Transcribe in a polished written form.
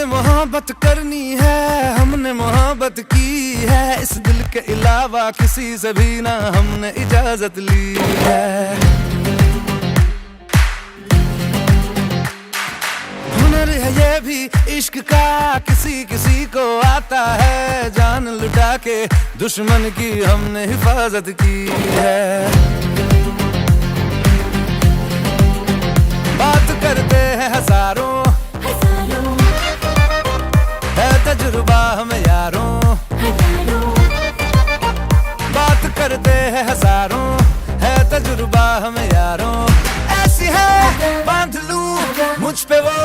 मोहब्बत करनी है, हमने मोहब्बत की है, इस दिल के अलावा किसी से भी ना हमने इजाजत ली है। हुनर है ये भी इश्क का, किसी किसी को आता है, जान लुटा के दुश्मन की हमने हिफाजत की है। बात करते हैं हजारों, है तजुर्बा हमें यारों, बात करते हैं हजारों, है तजुर्बा हमें यारों। ऐसी है बांध लूं मुझ पे वो